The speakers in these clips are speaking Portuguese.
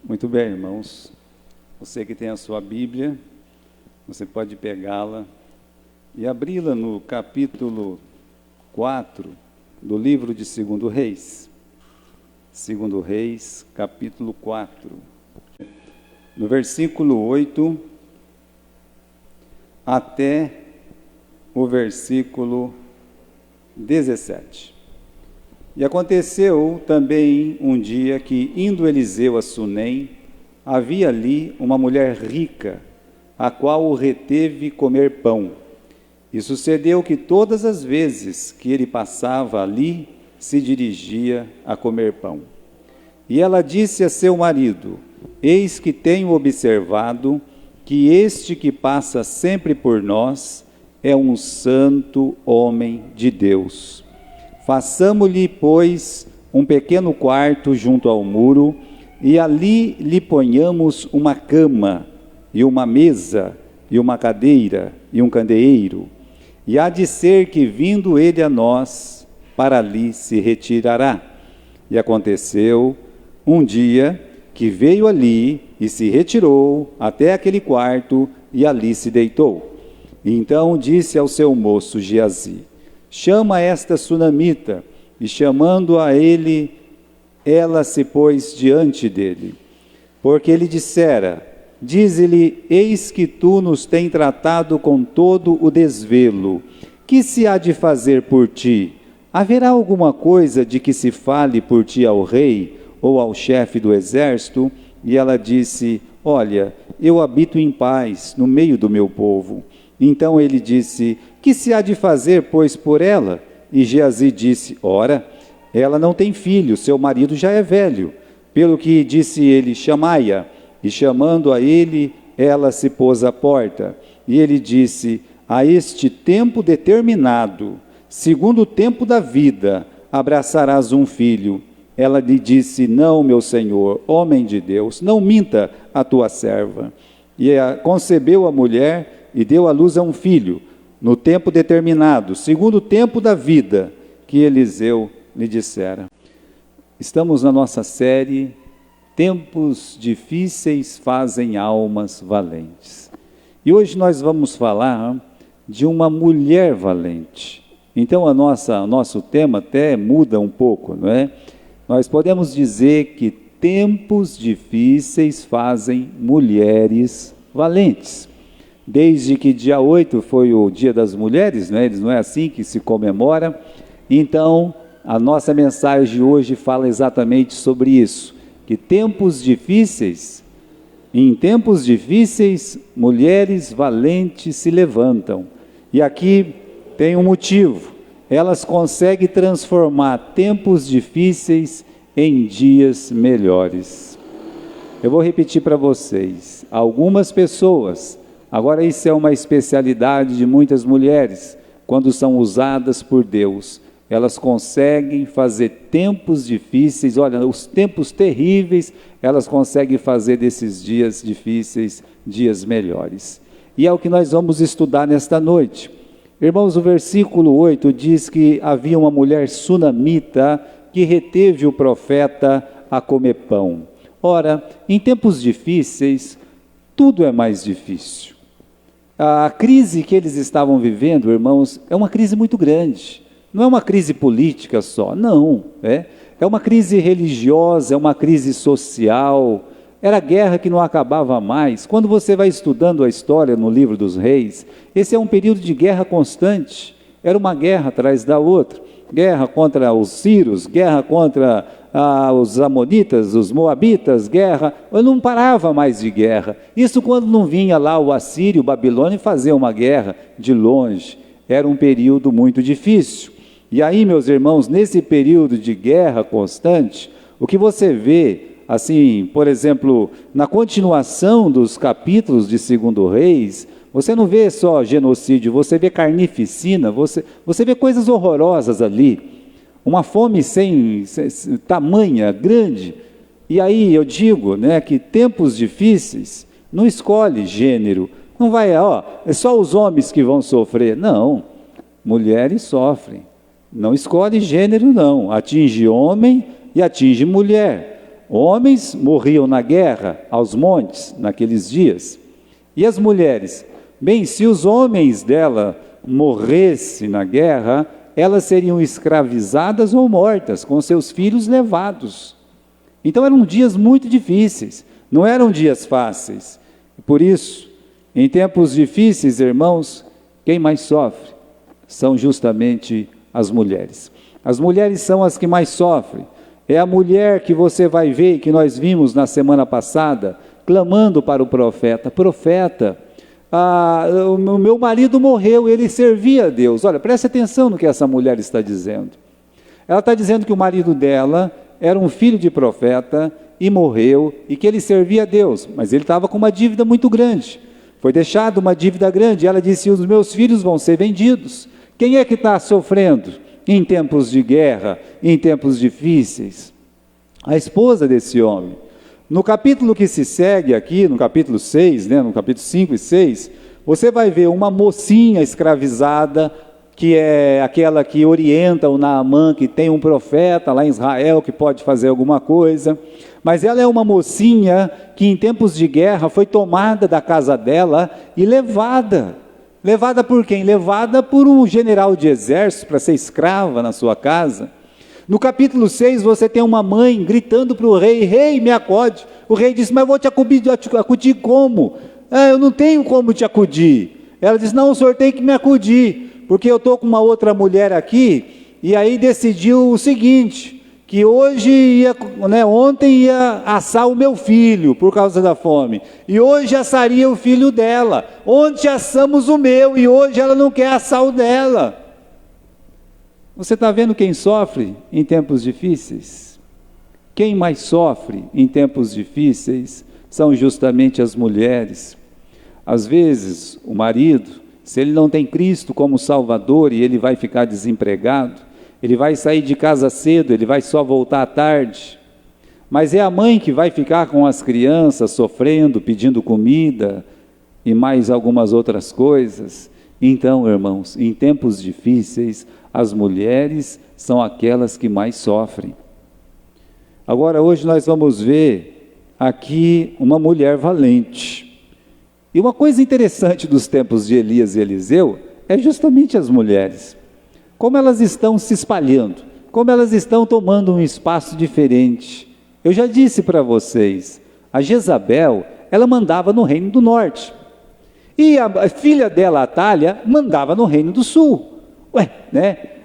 Muito bem, irmãos. Você que tem a sua Bíblia, você pode pegá-la e abri-la no capítulo 4 do livro de 2 Reis. 2 Reis, capítulo 4. No versículo 8 até o versículo 17. E aconteceu também um dia que, indo Eliseu a Sunem, havia ali uma mulher rica, a qual o reteve comer pão. E sucedeu que todas as vezes que ele passava ali, se dirigia a comer pão. E ela disse a seu marido: eis que tenho observado que este que passa sempre por nós é um santo homem de Deus. Façamo-lhe, pois, um pequeno quarto junto ao muro, e ali lhe ponhamos uma cama, e uma mesa, e uma cadeira, e um candeeiro. E há de ser que, vindo ele a nós, para ali se retirará. E aconteceu um dia que veio ali e se retirou até aquele quarto, e ali se deitou. E então disse ao seu moço Geazi: chama esta sunamita. E chamando a ele, ela se pôs diante dele. Porque ele dissera: dize-lhe, eis que tu nos tem tratado com todo o desvelo. Que se há de fazer por ti? Haverá alguma coisa de que se fale por ti ao rei ou ao chefe do exército? E ela disse: olha, eu habito em paz no meio do meu povo. Então ele disse: que se há de fazer, pois, por ela? E Geazi disse: ora, ela não tem filho, seu marido já é velho. Pelo que disse ele: chamai-a. E chamando a ele, ela se pôs à porta. E ele disse: a este tempo determinado, segundo o tempo da vida, abraçarás um filho. Ela lhe disse: não, meu senhor, homem de Deus, não minta a tua serva. E concebeu a mulher e deu à luz a um filho, no tempo determinado, segundo o tempo da vida, que Eliseu lhe dissera. Estamos na nossa série Tempos Difíceis Fazem Almas Valentes. E hoje nós vamos falar de uma mulher valente. Então o nosso tema até muda um pouco, não é? Nós podemos dizer que tempos difíceis fazem mulheres valentes. Desde que dia 8 foi o Dia das Mulheres, né? Não é assim que se comemora. Então, a nossa mensagem de hoje fala exatamente sobre isso, que em tempos difíceis, mulheres valentes se levantam. E aqui tem um motivo: elas conseguem transformar tempos difíceis em dias melhores. Eu vou repetir para vocês: algumas pessoas, agora isso é uma especialidade de muitas mulheres, quando são usadas por Deus, elas conseguem fazer tempos difíceis, olha, os tempos terríveis, elas conseguem fazer desses dias difíceis, dias melhores. E é o que nós vamos estudar nesta noite. Irmãos, o versículo 8 diz que havia uma mulher sunamita que reteve o profeta a comer pão. Ora, em tempos difíceis, tudo é mais difícil. A crise que eles estavam vivendo, irmãos, é uma crise muito grande. Não é uma crise política só, não. É uma crise religiosa, é uma crise social. Era guerra que não acabava mais. Quando você vai estudando a história no livro dos reis, esse é um período de guerra constante. Era uma guerra atrás da outra. Guerra contra os sírios, guerra contra os amonitas, os moabitas, guerra. Eu não parava mais de guerra. Isso quando não vinha lá o assírio, o babilônio fazer uma guerra de longe. Era um período muito difícil. E aí, meus irmãos, nesse período de guerra constante, o que você vê, assim, por exemplo, na continuação dos capítulos de 2 Reis, você não vê só genocídio, você vê carnificina, você vê coisas horrorosas ali, uma fome sem tamanha, grande. E aí eu digo, né, que tempos difíceis não escolhe gênero, não vai, é só os homens que vão sofrer, não, mulheres sofrem. Não escolhe gênero, não. Atinge homem e atinge mulher. Homens morriam na guerra, aos montes, naqueles dias. E as mulheres? Bem, se os homens dela morressem na guerra, elas seriam escravizadas ou mortas, com seus filhos levados. Então eram dias muito difíceis, não eram dias fáceis. Por isso, em tempos difíceis, irmãos, quem mais sofre são justamente as mulheres. As mulheres são as que mais sofrem. É a mulher que você vai ver, que nós vimos na semana passada, clamando para o profeta: profeta, o meu marido morreu, ele servia a Deus. Olha, preste atenção no que essa mulher está dizendo. Ela está dizendo que o marido dela era um filho de profeta e morreu, e que ele servia a Deus, mas ele estava com uma dívida muito grande. Foi deixado uma dívida grande. Ela disse: os meus filhos vão ser vendidos. Quem é que está sofrendo em tempos de guerra, em tempos difíceis? A esposa desse homem. No capítulo que se segue aqui, no capítulo 6, no capítulo 5 e 6, você vai ver uma mocinha escravizada, que é aquela que orienta o Naamã, que tem um profeta lá em Israel que pode fazer alguma coisa. Mas ela é uma mocinha que em tempos de guerra foi tomada da casa dela e levada. Levada por quem? Levada por um general de exército para ser escrava na sua casa. No capítulo 6 você tem uma mãe gritando para o rei: rei, me acode. O rei diz: mas vou te acudir como? Eu não tenho como te acudir. Ela diz: não, o senhor tem que me acudir, porque eu estou com uma outra mulher aqui, e aí decidiu o seguinte, que ontem ia assar o meu filho por causa da fome, e hoje assaria o filho dela. Ontem assamos o meu, e hoje ela não quer assar o dela. Você está vendo quem sofre em tempos difíceis? Quem mais sofre em tempos difíceis são justamente as mulheres. Às vezes, o marido, se ele não tem Cristo como Salvador e ele vai ficar desempregado, ele vai sair de casa cedo, ele vai só voltar à tarde. Mas é a mãe que vai ficar com as crianças sofrendo, pedindo comida e mais algumas outras coisas. Então, irmãos, em tempos difíceis, as mulheres são aquelas que mais sofrem. Agora, hoje nós vamos ver aqui uma mulher valente. E uma coisa interessante dos tempos de Elias e Eliseu é justamente as mulheres. Como elas estão se espalhando, como elas estão tomando um espaço diferente. Eu já disse para vocês, a Jezabel, ela mandava no reino do norte. E a filha dela, Atália, mandava no reino do sul.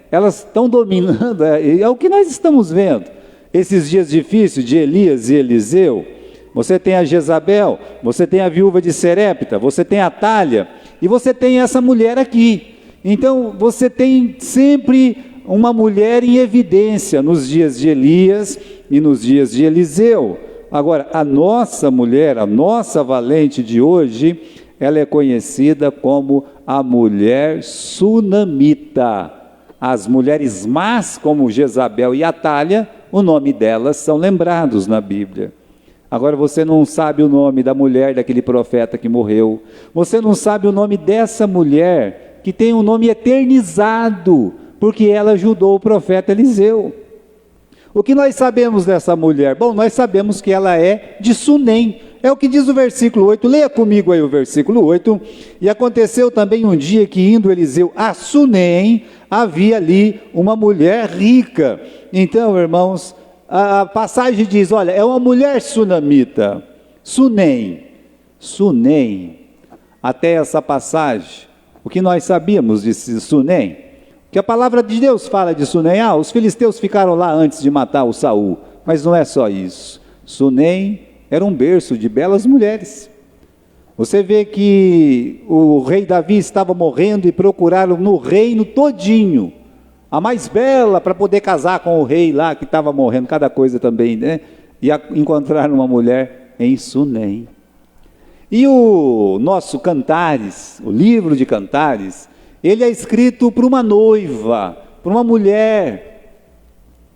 Elas estão dominando, é o que nós estamos vendo. Esses dias difíceis de Elias e Eliseu, você tem a Jezabel, você tem a viúva de Serepta, você tem a Atália, e você tem essa mulher aqui. Então, você tem sempre uma mulher em evidência nos dias de Elias e nos dias de Eliseu. Agora, a nossa mulher, a nossa valente de hoje, ela é conhecida como a mulher sunamita. As mulheres más, como Jezabel e Atália, o nome delas são lembrados na Bíblia. Agora você não sabe o nome da mulher daquele profeta que morreu. Você não sabe o nome dessa mulher que tem um nome eternizado, porque ela ajudou o profeta Eliseu. O que nós sabemos dessa mulher? Bom, nós sabemos que ela é de Sunem. É o que diz o versículo 8, leia comigo aí o versículo 8. E aconteceu também um dia que, indo Eliseu a Sunem, havia ali uma mulher rica. Então, irmãos, a passagem diz, olha, é uma mulher sunamita, Sunem, até essa passagem, o que nós sabíamos de Sunem? Que a palavra de Deus fala de Sunem, os filisteus ficaram lá antes de matar o Saul, mas não é só isso. Sunem era um berço de belas mulheres. Você vê que o rei Davi estava morrendo e procuraram no reino todinho a mais bela para poder casar com o rei lá que estava morrendo, cada coisa também, e encontraram uma mulher em Sunem. E o nosso Cantares, o livro de Cantares, ele é escrito por uma noiva, por uma mulher,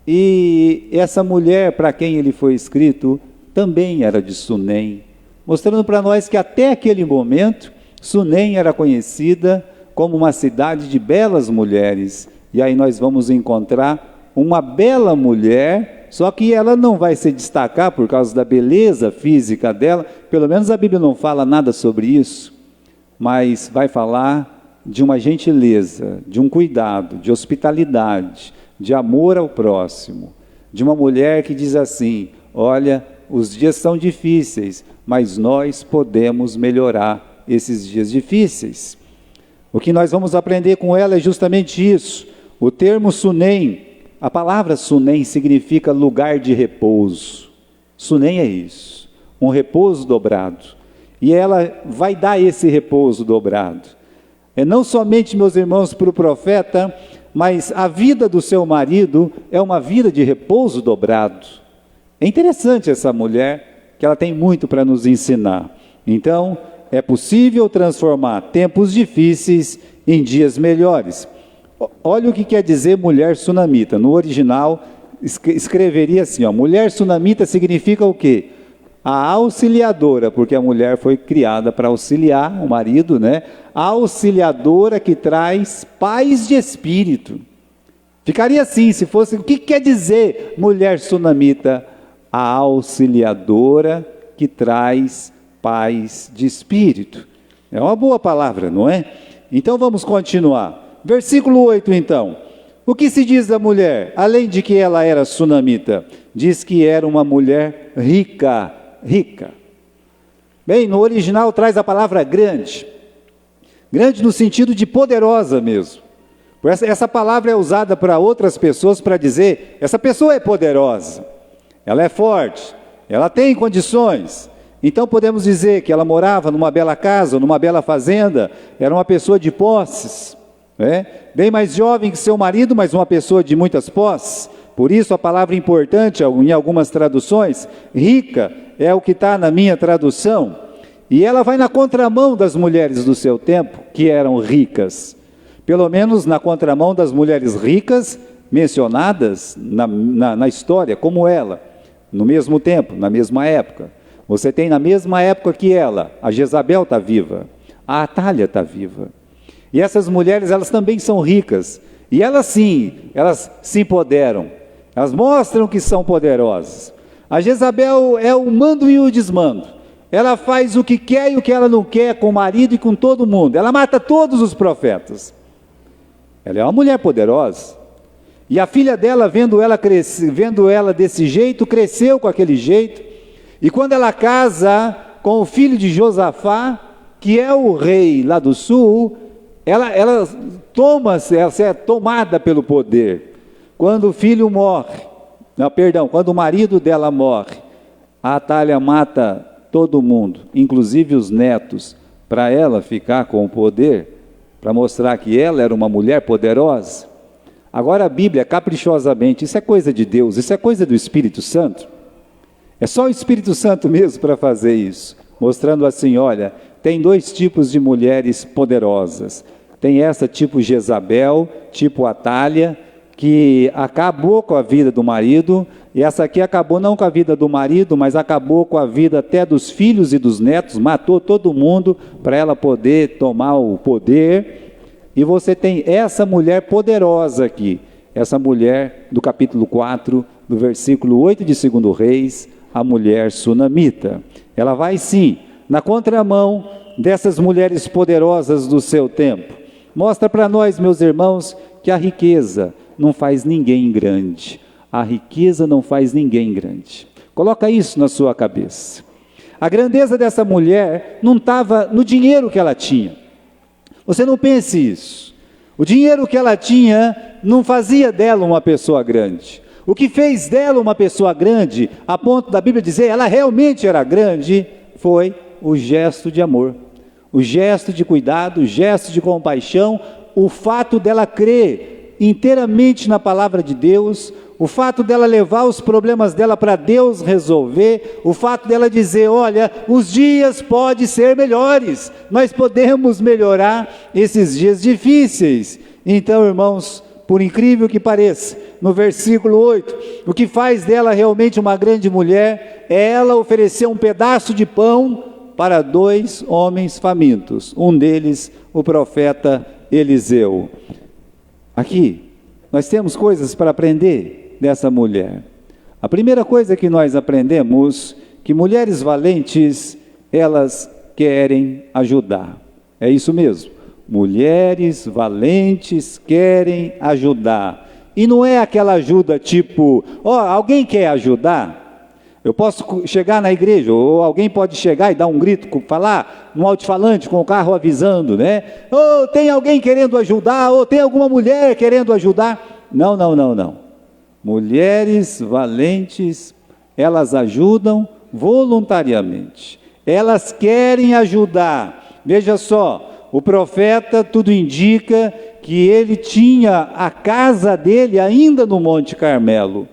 e essa mulher para quem ele foi escrito também era de Sunem, mostrando para nós que até aquele momento Sunem era conhecida como uma cidade de belas mulheres. E aí nós vamos encontrar uma bela mulher só que ela não vai se destacar por causa da beleza física dela, pelo menos a Bíblia não fala nada sobre isso, mas vai falar de uma gentileza, de um cuidado, de hospitalidade, de amor ao próximo, de uma mulher que diz assim: olha, os dias são difíceis, mas nós podemos melhorar esses dias difíceis. O que nós vamos aprender com ela é justamente isso. O termo Sunem, a palavra Sunem significa lugar de repouso. Sunem é isso, um repouso dobrado. E ela vai dar esse repouso dobrado. É não somente, meus irmãos, para o profeta, mas a vida do seu marido é uma vida de repouso dobrado. É interessante essa mulher, que ela tem muito para nos ensinar. Então, é possível transformar tempos difíceis em dias melhores. Olha o que quer dizer mulher sunamita. No original, escreveria assim, ó, mulher sunamita significa o quê? A auxiliadora, porque a mulher foi criada para auxiliar o marido, né? A auxiliadora que traz paz de espírito. Ficaria assim, se fosse, o que quer dizer mulher sunamita? A auxiliadora que traz paz de espírito. É uma boa palavra, não é? Então vamos continuar. Versículo 8 então. O que se diz da mulher? Além de que ela era sunamita, diz que era uma mulher rica. Bem, no original traz a palavra grande. Grande no sentido de poderosa mesmo. Essa palavra é usada para outras pessoas para dizer, essa pessoa é poderosa, ela é forte, ela tem condições. Então podemos dizer que ela morava numa bela casa, numa bela fazenda, era uma pessoa de posses, né? Bem mais jovem que seu marido, mas uma pessoa de muitas posses. Por isso a palavra importante em algumas traduções, rica, é o que está na minha tradução. E ela vai na contramão das mulheres do seu tempo, que eram ricas. Pelo menos na contramão das mulheres ricas mencionadas na história, como ela, no mesmo tempo, na mesma época. Você tem na mesma época que ela, a Jezabel está viva, a Atália está viva. E essas mulheres, elas também são ricas. E elas sim, elas se empoderam. Elas mostram que são poderosas. A Jezabel é o mando e o desmando. Ela faz o que quer e o que ela não quer com o marido e com todo mundo. Ela mata todos os profetas. Ela é uma mulher poderosa. E a filha dela, vendo ela desse jeito, cresceu com aquele jeito. E quando ela casa com o filho de Josafá, que é o rei lá do sul, ela é tomada pelo poder. Quando o filho morre, quando o marido dela morre, a Atália mata todo mundo, inclusive os netos, para ela ficar com o poder, para mostrar que ela era uma mulher poderosa. Agora a Bíblia, caprichosamente, isso é coisa de Deus, isso é coisa do Espírito Santo. É só o Espírito Santo mesmo para fazer isso, mostrando assim, olha, tem dois tipos de mulheres poderosas. Tem essa tipo Jezabel, tipo Atália, que acabou com a vida do marido, e essa aqui acabou não com a vida do marido, mas acabou com a vida até dos filhos e dos netos, matou todo mundo para ela poder tomar o poder. E você tem essa mulher poderosa aqui, essa mulher do capítulo 4, do versículo 8 de 2 Reis, a mulher sunamita. Ela vai sim, na contramão dessas mulheres poderosas do seu tempo. Mostra para nós, meus irmãos, que a riqueza não faz ninguém grande. A riqueza não faz ninguém grande. Coloca isso na sua cabeça. A grandeza dessa mulher não estava no dinheiro que ela tinha. Você não pense isso. O dinheiro que ela tinha não fazia dela uma pessoa grande. O que fez dela uma pessoa grande, a ponto da Bíblia dizer, ela realmente era grande, foi o gesto de amor, o gesto de cuidado, o gesto de compaixão, o fato dela crer inteiramente na palavra de Deus, o fato dela levar os problemas dela para Deus resolver, o fato dela dizer, olha, os dias podem ser melhores, nós podemos melhorar esses dias difíceis. Então, irmãos, por incrível que pareça, no versículo 8, o que faz dela realmente uma grande mulher, é ela oferecer um pedaço de pão para 2 homens famintos, um deles o profeta Eliseu. Aqui, nós temos coisas para aprender dessa mulher. A primeira coisa que nós aprendemos, que mulheres valentes, elas querem ajudar. É isso mesmo. Mulheres valentes querem ajudar. E não é aquela ajuda tipo, alguém quer ajudar? Eu posso chegar na igreja, ou alguém pode chegar e dar um grito, falar no alto-falante com o carro avisando, né? Tem alguém querendo ajudar, ou tem alguma mulher querendo ajudar? Não. Mulheres valentes, elas ajudam voluntariamente. Elas querem ajudar. Veja só, o profeta, tudo indica que ele tinha a casa dele ainda no Monte Carmelo.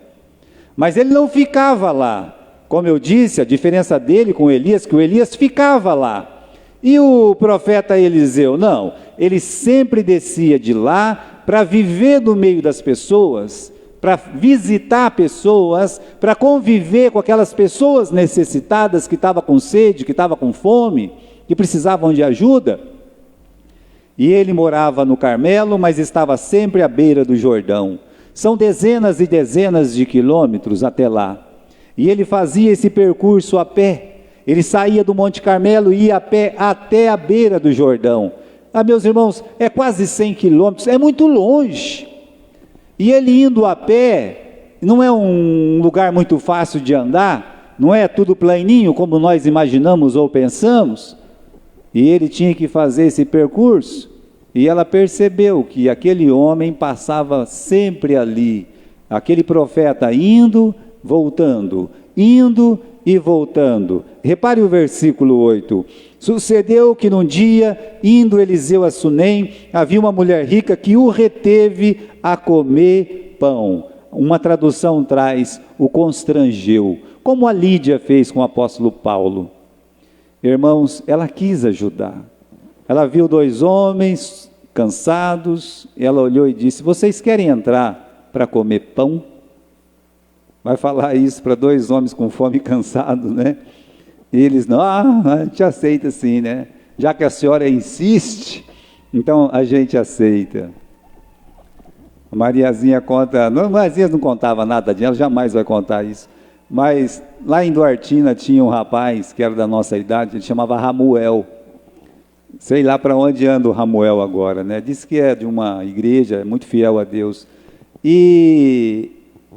Mas ele não ficava lá. Como eu disse, a diferença dele com Elias, que o Elias ficava lá. E o profeta Eliseu, não. Ele sempre descia de lá para viver no meio das pessoas, para visitar pessoas, para conviver com aquelas pessoas necessitadas que estavam com sede, que estavam com fome, que precisavam de ajuda. E ele morava no Carmelo, mas estava sempre à beira do Jordão. São dezenas e dezenas de quilômetros até lá. E ele fazia esse percurso a pé. Ele saía do Monte Carmelo e ia a pé até a beira do Jordão. Meus irmãos, é quase 100 quilômetros, é muito longe. E ele indo a pé, não é um lugar muito fácil de andar, não é tudo planinho como nós imaginamos ou pensamos. E ele tinha que fazer esse percurso. E ela percebeu que aquele homem passava sempre ali. Aquele profeta indo, voltando, indo e voltando. Repare o versículo 8. Sucedeu que num dia, indo Eliseu a Sunem, havia uma mulher rica que o reteve a comer pão. Uma tradução traz, o constrangeu, como a Lídia fez com o apóstolo Paulo. Irmãos, ela quis ajudar. Ela viu dois homens cansados, ela olhou e disse, vocês querem entrar para comer pão? Vai falar isso para dois homens com fome e cansados, né? E eles, não, a gente aceita sim, né? Já que a senhora insiste, então a gente aceita. A Mariazinha conta, não, a Mariazinha não contava nada de ela, jamais vai contar isso. Mas lá em Duartina tinha um rapaz que era da nossa idade, ele chamava Ramuel. Sei lá para onde anda o Ramuel agora, né? Diz que é de uma igreja, é muito fiel a Deus. E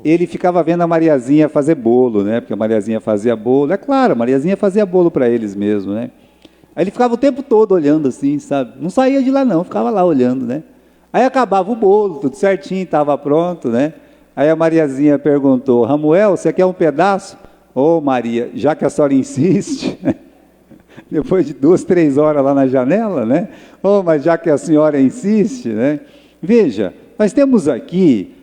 ele ficava vendo a Mariazinha fazer bolo, né? Porque a Mariazinha fazia bolo. É claro, a Mariazinha fazia bolo para eles mesmo, né? Aí ele ficava o tempo todo olhando assim, sabe? Não saía de lá não, ficava lá olhando, né? Aí acabava o bolo, tudo certinho, estava pronto, né? Aí a Mariazinha perguntou, Ramuel, você quer um pedaço? Maria, já que a senhora insiste, depois de 2, 3 horas lá na janela, né? Mas já que a senhora insiste, né? Veja, nós temos aqui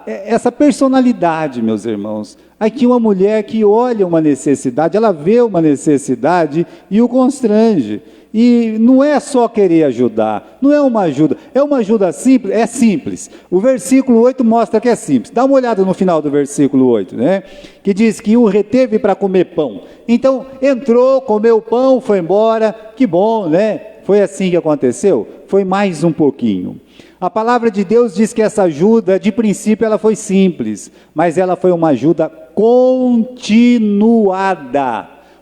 essa personalidade, meus irmãos. Aqui uma mulher que olha uma necessidade, ela vê uma necessidade e o constrange. E não é só querer ajudar, não é uma ajuda simples, é simples. O versículo 8 mostra que é simples. Dá uma olhada no final do versículo 8, né? Que diz que o reteve para comer pão. Então, entrou, comeu pão, foi embora, que bom, né? Foi assim que aconteceu? Foi mais um pouquinho. A palavra de Deus diz que essa ajuda, de princípio, ela foi simples, mas ela foi uma ajuda continuada.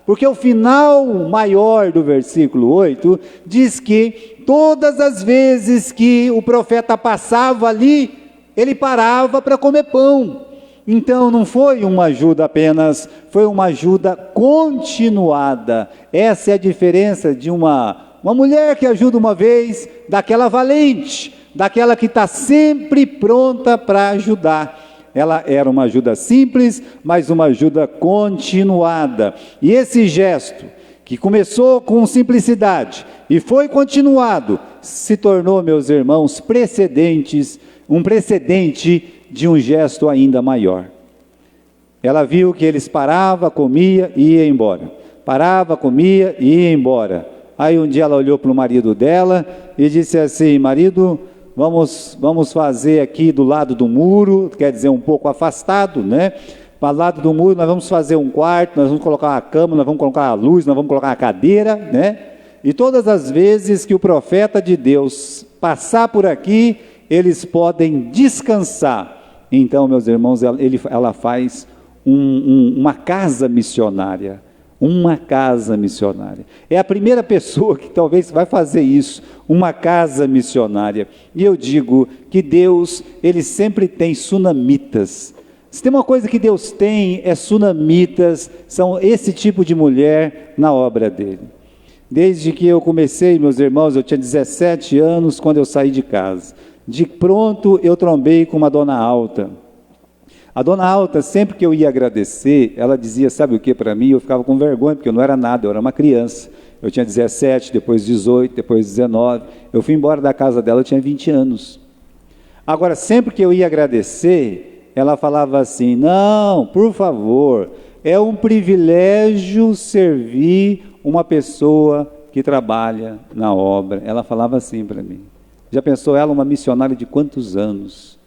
Porque o final maior do versículo 8 diz que todas as vezes que o profeta passava ali, ele parava para comer pão. Então não foi uma ajuda apenas, foi uma ajuda continuada. Essa é a diferença de uma mulher que ajuda uma vez, daquela valente, daquela que está sempre pronta para ajudar. Ela era uma ajuda simples, mas uma ajuda continuada. E esse gesto, que começou com simplicidade e foi continuado, se tornou, meus irmãos, um precedente de um gesto ainda maior. Ela viu que eles paravam, comia e ia embora. Parava, comia e ia embora. Aí um dia ela olhou para o marido dela e disse assim, marido, vamos fazer aqui do lado do muro, quer dizer, um pouco afastado, né? Para o lado do muro nós vamos fazer um quarto, nós vamos colocar uma cama, nós vamos colocar a luz, nós vamos colocar uma cadeira, né? E todas as vezes que o profeta de Deus passar por aqui, eles podem descansar. Então, meus irmãos, ela faz uma casa missionária. Uma casa missionária. É a primeira pessoa que talvez vai fazer isso, uma casa missionária. E eu digo que Deus, Ele sempre tem sunamitas. Se tem uma coisa que Deus tem, é sunamitas, são esse tipo de mulher na obra dele. Desde que eu comecei, meus irmãos, eu tinha 17 anos quando eu saí de casa. De pronto eu trombei com uma dona Alta. A dona Alta, sempre que eu ia agradecer, ela dizia, sabe o que para mim? Eu ficava com vergonha, porque eu não era nada, eu era uma criança. Eu tinha 17, depois 18, depois 19. Eu fui embora da casa dela, eu tinha 20 anos. Agora, sempre que eu ia agradecer, ela falava assim, não, por favor, é um privilégio servir uma pessoa que trabalha na obra. Ela falava assim para mim. Já pensou ela, uma missionária de quantos anos?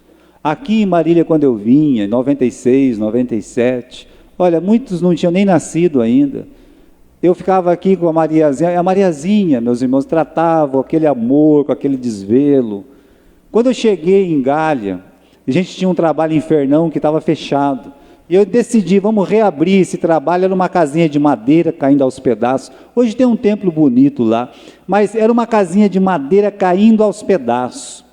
Aqui em Marília, quando eu vinha, em 96, 97, olha, muitos não tinham nem nascido ainda. Eu ficava aqui com a Mariazinha, meus irmãos, tratavam aquele amor, com aquele desvelo. Quando eu cheguei em Galha, a gente tinha um trabalho em Fernão que estava fechado. E eu decidi, vamos reabrir esse trabalho, era uma casinha de madeira caindo aos pedaços. Hoje tem um templo bonito lá, mas era uma casinha de madeira caindo aos pedaços.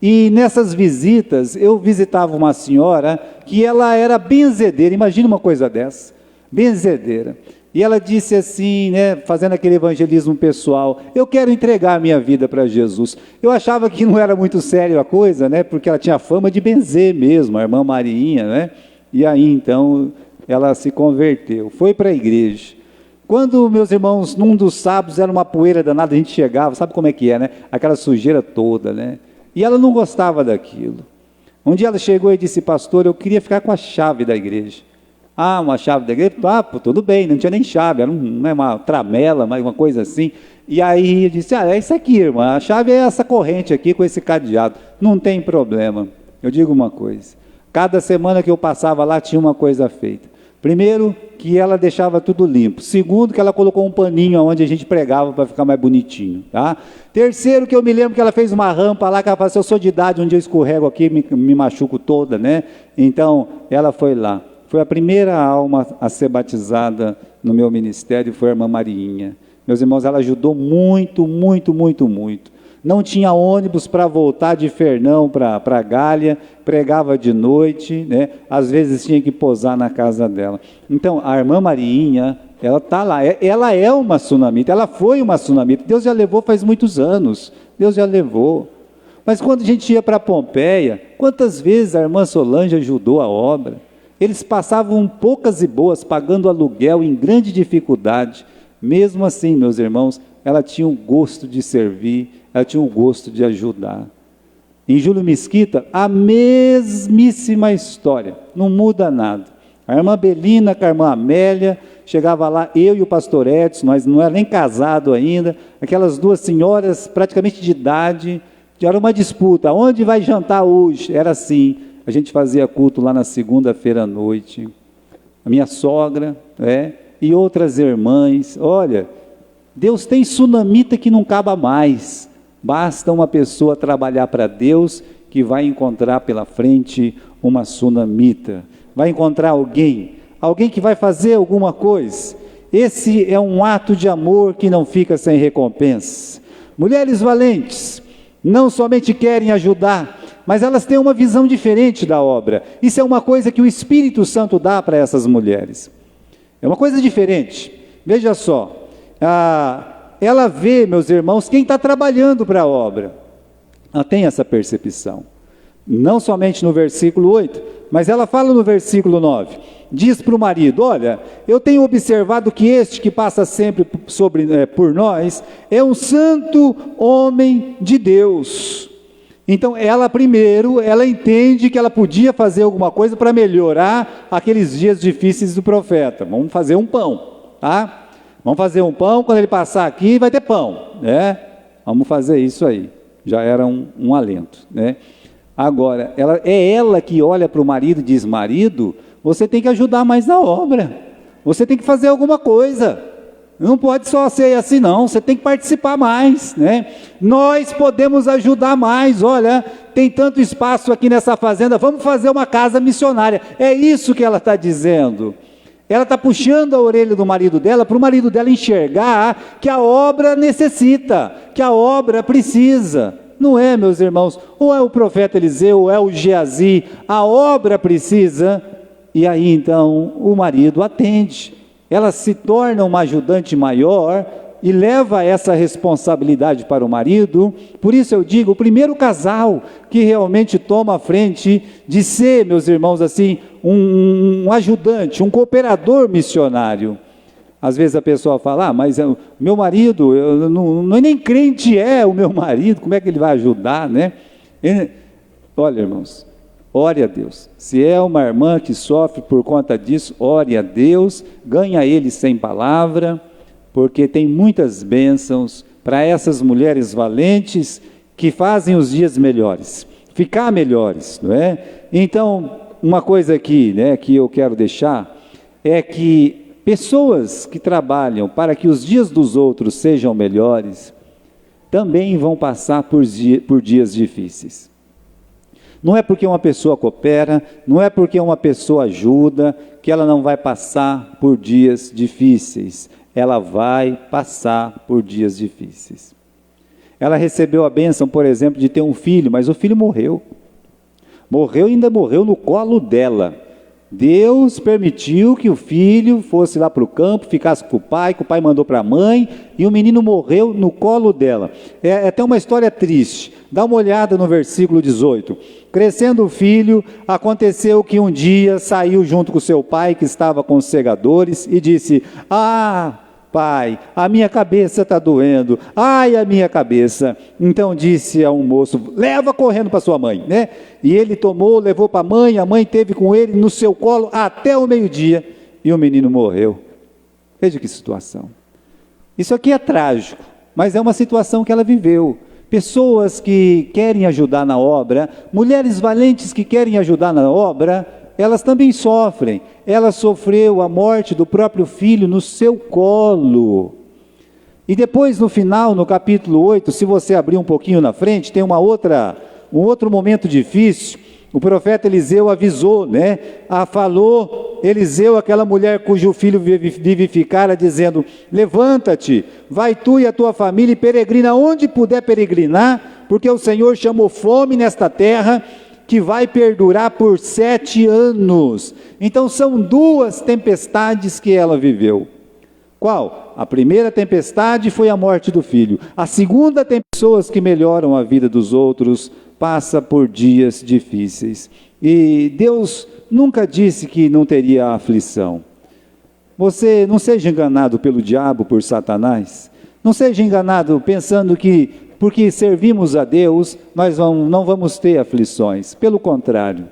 E nessas visitas, eu visitava uma senhora que ela era benzedeira, imagina uma coisa dessa, benzedeira. E ela disse assim, né, fazendo aquele evangelismo pessoal, eu quero entregar a minha vida para Jesus. Eu achava que não era muito sério a coisa, né, porque ela tinha fama de benzer mesmo, a irmã Marinha, né? E aí então ela se converteu, foi para a igreja. Quando, meus irmãos, num dos sábados era uma poeira danada, a gente chegava, sabe como é que é, né? Aquela sujeira toda, né? E ela não gostava daquilo. Um dia ela chegou e disse, pastor, eu queria ficar com a chave da igreja. Ah, uma chave da igreja? Ah, pô, tudo bem, não tinha nem chave, era uma tramela, uma coisa assim. E aí eu disse, é isso aqui, irmã, a chave é essa corrente aqui com esse cadeado, não tem problema. Eu digo uma coisa, cada semana que eu passava lá tinha uma coisa feita. Primeiro, que ela deixava tudo limpo. Segundo, que ela colocou um paninho onde a gente pregava para ficar mais bonitinho. Tá? Terceiro, que eu me lembro que ela fez uma rampa lá, que ela falou assim, eu sou de idade, um dia eu escorrego aqui, me machuco toda, né? Então, ela foi lá. Foi a primeira alma a ser batizada no meu ministério, foi a irmã Marinha. Meus irmãos, ela ajudou muito, muito, muito, muito. Não tinha ônibus para voltar de Fernão para Galha, pregava de noite, né? Às vezes tinha que posar na casa dela. Então, a irmã Marinha, ela está lá, ela é uma sunamita, ela foi uma sunamita, Deus já levou faz muitos anos, Deus já levou. Mas quando a gente ia para Pompeia, quantas vezes a irmã Solange ajudou a obra? Eles passavam poucas e boas, pagando aluguel em grande dificuldade. Mesmo assim, meus irmãos, ela tinha o gosto de servir, ela tinha o gosto de ajudar. Em Júlio Mesquita, a mesmíssima história, não muda nada. A irmã Belina com a irmã Amélia, chegava lá, eu e o pastor Edson, nós não era nem casado ainda, aquelas duas senhoras praticamente de idade, era uma disputa, onde vai jantar hoje? Era assim, a gente fazia culto lá na segunda-feira à noite. A minha sogra, e outras irmãs, olha, Deus tem sunamita que não acaba mais. Basta uma pessoa trabalhar para Deus que vai encontrar pela frente uma sunamita. Vai encontrar alguém que vai fazer alguma coisa. Esse é um ato de amor que não fica sem recompensa. Mulheres valentes não somente querem ajudar, mas elas têm uma visão diferente da obra. Isso é uma coisa que o Espírito Santo dá para essas mulheres. É uma coisa diferente. Veja só. Ela vê, meus irmãos, quem está trabalhando para a obra. Ela tem essa percepção. Não somente no versículo 8, mas ela fala no versículo 9. Diz para o marido, olha, eu tenho observado que este que passa sempre por nós, é um santo homem de Deus. Então, ela primeiro, ela entende que ela podia fazer alguma coisa para melhorar aqueles dias difíceis do profeta. Vamos fazer um pão, tá? Vamos fazer um pão, quando ele passar aqui vai ter pão, né? Vamos fazer isso aí. Já era um alento, né? Agora, é ela que olha para o marido e diz, marido, você tem que ajudar mais na obra. Você tem que fazer alguma coisa. Não pode só ser assim não, você tem que participar mais, né? Nós podemos ajudar mais, olha, tem tanto espaço aqui nessa fazenda, vamos fazer uma casa missionária. É isso que ela está dizendo. Ela está puxando a orelha do marido dela, para o marido dela enxergar que a obra necessita, que a obra precisa. Não é, meus irmãos? Ou é o profeta Eliseu, ou é o Geazi, a obra precisa, e aí então o marido atende. Ela se torna uma ajudante maior e leva essa responsabilidade para o marido. Por isso eu digo, o primeiro casal que realmente toma a frente de ser, meus irmãos, assim, um ajudante, um cooperador missionário. Às vezes a pessoa fala, mas meu marido, não é nem crente o meu marido, como é que ele vai ajudar, né? Olha, irmãos, ore a Deus. Se é uma irmã que sofre por conta disso, ore a Deus, ganha ele sem palavra, porque tem muitas bênçãos para essas mulheres valentes que fazem os dias melhores, ficar melhores, não é? Então, uma coisa aqui, né, que eu quero deixar, é que pessoas que trabalham para que os dias dos outros sejam melhores, também vão passar por dias difíceis. Não é porque uma pessoa coopera, não é porque uma pessoa ajuda, que ela não vai passar por dias difíceis. Ela vai passar por dias difíceis. Ela recebeu a bênção, por exemplo, de ter um filho, mas o filho morreu. Morreu e ainda morreu no colo dela. Deus permitiu que o filho fosse lá para o campo, ficasse com o pai mandou para a mãe, e o menino morreu no colo dela. É até uma história triste. Dá uma olhada no versículo 18. Crescendo o filho, aconteceu que um dia saiu junto com seu pai, que estava com os segadores, e disse, pai, a minha cabeça está doendo, ai, a minha cabeça. Então disse a um moço, leva correndo para sua mãe, né? E ele levou para a mãe teve com ele no seu colo até o meio-dia, e o menino morreu. Veja que situação. Isso aqui é trágico, mas é uma situação que ela viveu. Pessoas que querem ajudar na obra, mulheres valentes que querem ajudar na obra, elas também sofrem. Ela sofreu a morte do próprio filho no seu colo. E depois, no final, no capítulo 8, se você abrir um pouquinho na frente, tem um outro momento difícil. O profeta Eliseu avisou, né? Falou Eliseu, aquela mulher cujo filho vivificara, dizendo, levanta-te, vai tu e a tua família e peregrina onde puder peregrinar, porque o Senhor chamou fome nesta terra, que vai perdurar por 7 anos. Então são 2 tempestades que ela viveu. Qual? A primeira tempestade foi a morte do filho. A segunda tem pessoas que melhoram a vida dos outros, passa por dias difíceis. E Deus nunca disse que não teria aflição. Você não seja enganado pelo diabo, por Satanás. Não seja enganado pensando que porque servimos a Deus, nós não vamos ter aflições. Pelo contrário,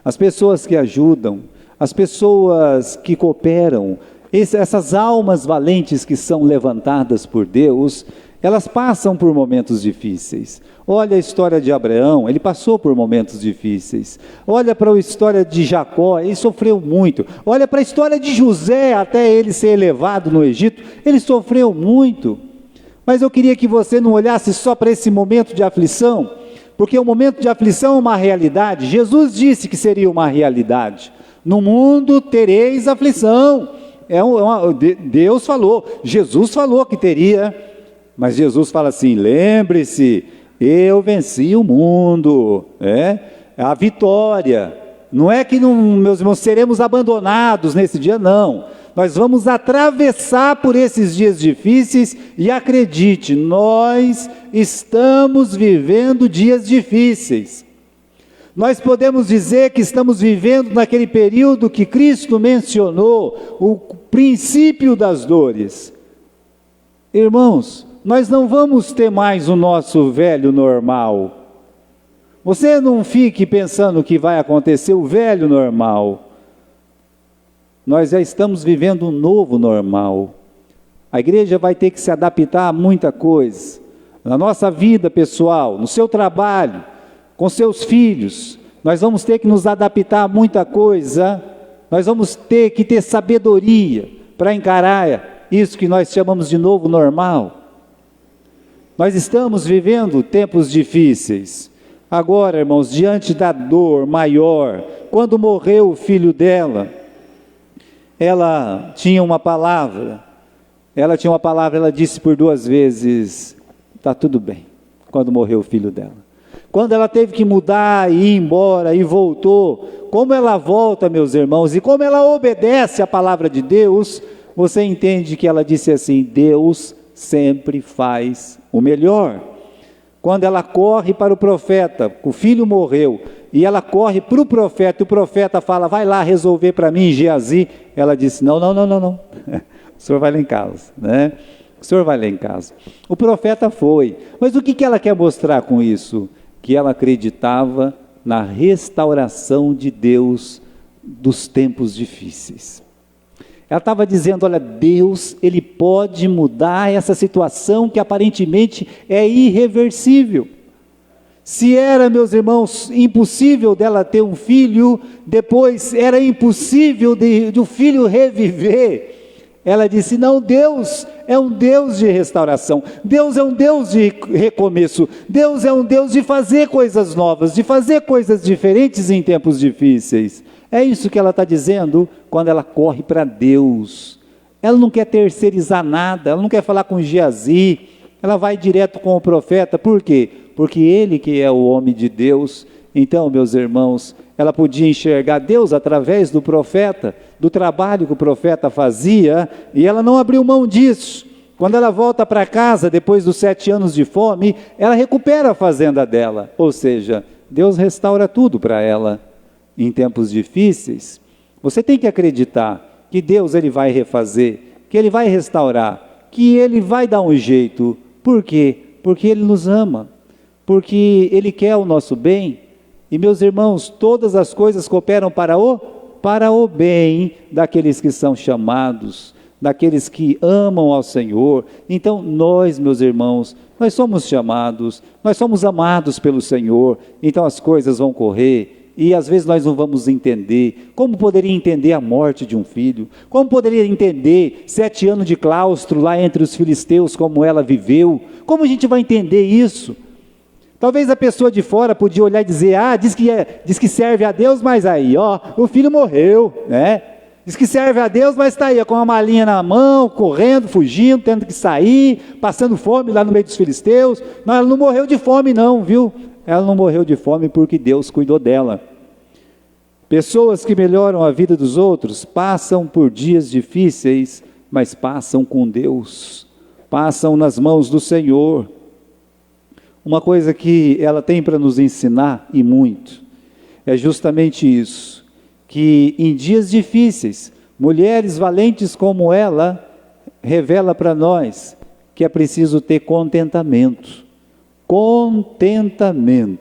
as pessoas que ajudam, as pessoas que cooperam, essas almas valentes que são levantadas por Deus, elas passam por momentos difíceis. Olha a história de Abraão, ele passou por momentos difíceis. Olha para a história de Jacó, ele sofreu muito. Olha para a história de José, até ele ser elevado no Egito, ele sofreu muito. Mas eu queria que você não olhasse só para esse momento de aflição, porque o momento de aflição é uma realidade. Jesus disse que seria uma realidade. No mundo tereis aflição. Deus falou, Jesus falou que teria, mas Jesus fala assim, lembre-se, eu venci o mundo, a vitória. Não é que, meus irmãos, seremos abandonados nesse dia, não. Nós vamos atravessar por esses dias difíceis e acredite, nós estamos vivendo dias difíceis. Nós podemos dizer que estamos vivendo naquele período que Cristo mencionou, o princípio das dores. Irmãos, nós não vamos ter mais o nosso velho normal. Você não fique pensando que vai acontecer o velho normal. Nós já estamos vivendo um novo normal. A igreja vai ter que se adaptar a muita coisa. Na nossa vida pessoal, no seu trabalho, com seus filhos, nós vamos ter que nos adaptar a muita coisa. Nós vamos ter que ter sabedoria para encarar isso que nós chamamos de novo normal. Nós estamos vivendo tempos difíceis. Agora, irmãos, diante da dor maior, quando morreu o filho dela, ela tinha uma palavra, ela disse por 2 vezes, está tudo bem, quando morreu o filho dela. Quando ela teve que mudar e ir embora e voltou, como ela volta, meus irmãos, e como ela obedece à palavra de Deus, você entende que ela disse assim, Deus sempre faz o melhor. Quando ela corre para o profeta, o filho morreu, e ela corre para o profeta fala, vai lá resolver para mim, Geazi. Ela disse, não, o senhor vai lá em casa, né? O senhor vai lá em casa. O profeta foi, mas o que ela quer mostrar com isso? Que ela acreditava na restauração de Deus dos tempos difíceis. Ela estava dizendo, olha, Deus, Ele pode mudar essa situação que aparentemente é irreversível. Se era, meus irmãos, impossível dela ter um filho, depois era impossível de o filho reviver. Ela disse, não, Deus é um Deus de restauração, Deus é um Deus de recomeço, Deus é um Deus de fazer coisas novas, de fazer coisas diferentes em tempos difíceis. É isso que ela está dizendo quando ela corre para Deus. Ela não quer terceirizar nada, ela não quer falar com Geazi, ela vai direto com o profeta. Por quê? Porque ele que é o homem de Deus. Então, meus irmãos, ela podia enxergar Deus através do profeta, do trabalho que o profeta fazia, e ela não abriu mão disso. Quando ela volta para casa, depois dos 7 anos de fome, ela recupera a fazenda dela, ou seja, Deus restaura tudo para ela. Em tempos difíceis, você tem que acreditar que Deus Ele vai refazer, que Ele vai restaurar, que Ele vai dar um jeito. Por quê? Porque Ele nos ama, porque Ele quer o nosso bem. E meus irmãos, todas as coisas cooperam para o bem daqueles que são chamados, daqueles que amam ao Senhor. Então nós, meus irmãos, nós somos chamados, nós somos amados pelo Senhor, então as coisas vão correr. E às vezes nós não vamos entender. Como poderia entender a morte de um filho? Como poderia entender 7 anos de claustro lá entre os filisteus, como ela viveu? Como a gente vai entender isso? Talvez a pessoa de fora podia olhar e dizer, diz que serve a Deus, mas aí, o filho morreu, né? Diz que serve a Deus, mas está aí, com uma malinha na mão, correndo, fugindo, tendo que sair, passando fome lá no meio dos filisteus. Não, ela não morreu de fome não, viu? Ela não morreu de fome porque Deus cuidou dela. Pessoas que melhoram a vida dos outros passam por dias difíceis, mas passam com Deus, passam nas mãos do Senhor. Uma coisa que ela tem para nos ensinar, e muito, é justamente isso, que em dias difíceis, mulheres valentes como ela, revela para nós que é preciso ter contentamento. Contentamento.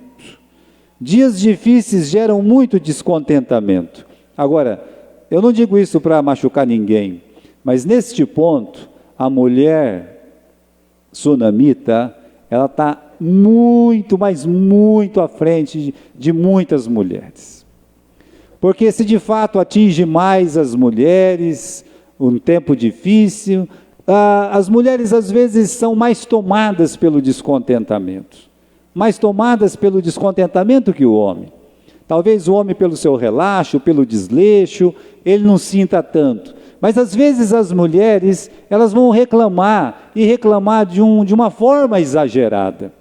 Dias difíceis geram muito descontentamento. Agora, eu não digo isso para machucar ninguém, mas neste ponto, a mulher sunamita, ela está muito, mas muito à frente de muitas mulheres. Porque se de fato atinge mais as mulheres, um tempo difícil, as mulheres às vezes são mais tomadas pelo descontentamento, mais tomadas pelo descontentamento que o homem. Talvez o homem pelo seu relaxo, pelo desleixo, ele não sinta tanto. Mas às vezes as mulheres, elas vão reclamar, e reclamar de uma forma exagerada.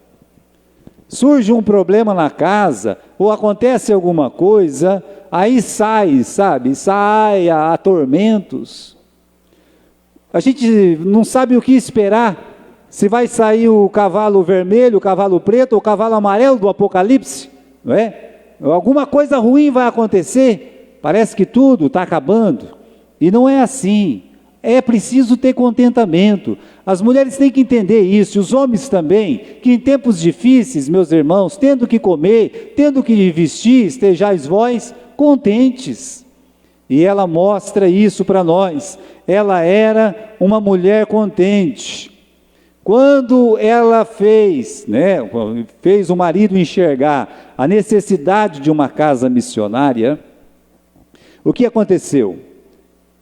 Surge um problema na casa, ou acontece alguma coisa, aí sai a tormentos. A gente não sabe o que esperar, se vai sair o cavalo vermelho, o cavalo preto, ou o cavalo amarelo do Apocalipse, não é? Alguma coisa ruim vai acontecer, parece que tudo está acabando, e não é assim. É preciso ter contentamento. As mulheres têm que entender isso, e os homens também, que em tempos difíceis, meus irmãos, tendo que comer, tendo que vestir, estejais vós contentes. E ela mostra isso para nós. Ela era uma mulher contente. Quando ela fez o marido enxergar a necessidade de uma casa missionária, o que aconteceu?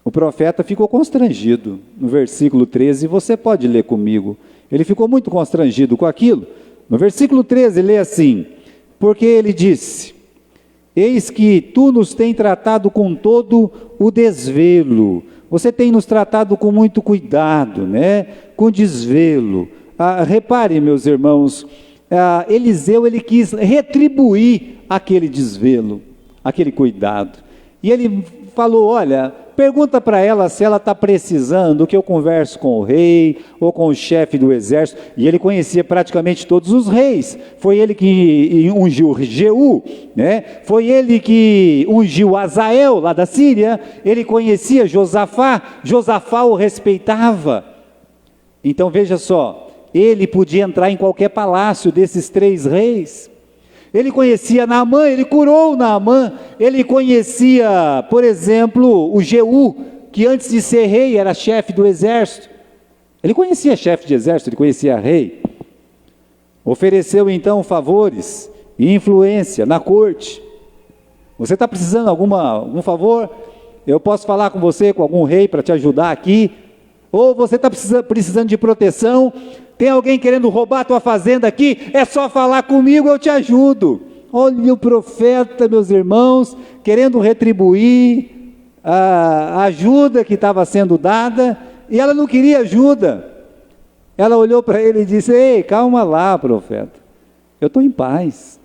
O profeta ficou constrangido. No versículo 13, você pode ler comigo. Ele ficou muito constrangido com aquilo. No versículo 13, lê assim: porque ele disse: eis que tu nos tem tratado com todo o desvelo. Você tem nos tratado com muito cuidado, né? Com desvelo. Repare, meus irmãos, Eliseu, ele quis retribuir aquele desvelo, aquele cuidado. E ele falou: olha, pergunta para ela se ela está precisando que eu converse com o rei ou com o chefe do exército. E ele conhecia praticamente todos os reis. Foi ele que ungiu Jeú, né? Foi ele que ungiu Azael lá da Síria. Ele conhecia Josafá. Josafá o respeitava. Então veja só, ele podia entrar em qualquer palácio desses 3 reis. Ele conhecia Naamã, ele curou Naamã. Ele conhecia, por exemplo, o Jeú, que antes de ser rei era chefe do exército. Ele conhecia chefe de exército, ele conhecia rei. Ofereceu então favores e influência na corte. Você está precisando de algum favor? Eu posso falar com você, com algum rei para te ajudar aqui? Ou você está precisando de proteção? Tem alguém querendo roubar a tua fazenda aqui? É só falar comigo, eu te ajudo. Olha o profeta, meus irmãos, querendo retribuir a ajuda que estava sendo dada, e ela não queria ajuda. Ela olhou para ele e disse: ei, calma lá, profeta, eu estou em paz,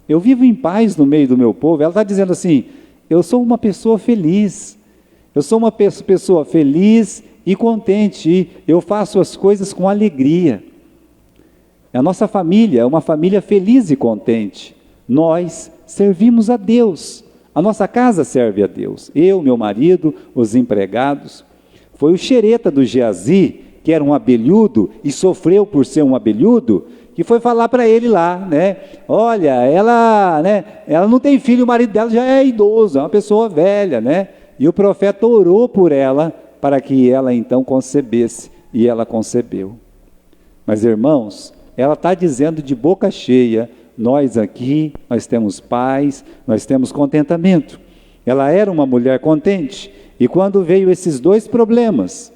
eu vivo em paz no meio do meu povo. Ela está dizendo assim: eu sou uma pessoa feliz, eu sou uma pessoa feliz e contente, eu faço as coisas com alegria. A nossa família é uma família feliz e contente. Nós servimos a Deus, a nossa casa serve a Deus. Eu, meu marido, os empregados. Foi o xereta do Geazi, que era um abelhudo e sofreu por ser um abelhudo, que foi falar para ele lá, né? Olha, ela não tem filho, o marido dela já é idoso, é uma pessoa velha, né? E o profeta orou por ela, para que ela então concebesse, e ela concebeu. Mas irmãos, ela está dizendo de boca cheia: nós aqui, nós temos paz, nós temos contentamento. Ela era uma mulher contente, e quando veio esses 2 problemas,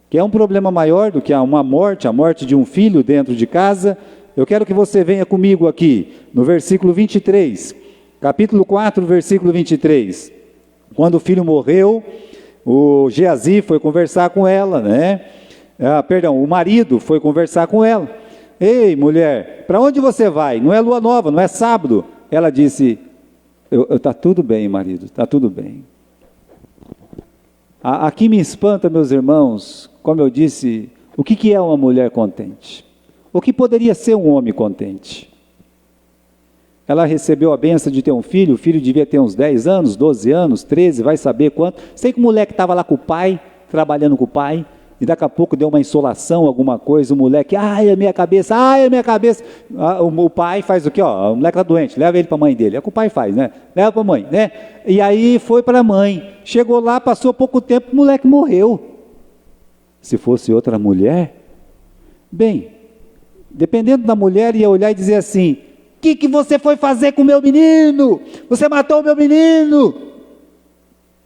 que é um problema maior do que uma morte, a morte de um filho dentro de casa, eu quero que você venha comigo aqui, no versículo 23, capítulo 4, versículo 23, quando o filho morreu, o Geazi foi conversar com ela, né? O marido foi conversar com ela. Ei, mulher, para onde você vai? Não é lua nova, não é sábado. Ela disse: está tudo bem, marido, está tudo bem. Aqui me espanta, meus irmãos, como eu disse, o que é uma mulher contente? O que poderia ser um homem contente? Ela recebeu a benção de ter um filho, o filho devia ter uns 10 anos, 12 anos, 13, vai saber quanto. Sei que o moleque estava lá com o pai, trabalhando com o pai, e daqui a pouco deu uma insolação, alguma coisa, o moleque: ai, a minha cabeça, ai, a minha cabeça. O pai faz o quê? Ó, o moleque está doente, leva ele para a mãe dele. É o que o pai faz, né? Leva para a mãe, né? E aí foi para a mãe. Chegou lá, passou pouco tempo, o moleque morreu. Se fosse outra mulher, bem, dependendo da mulher, ia olhar e dizer assim: o que você foi fazer com o meu menino? Você matou o meu menino.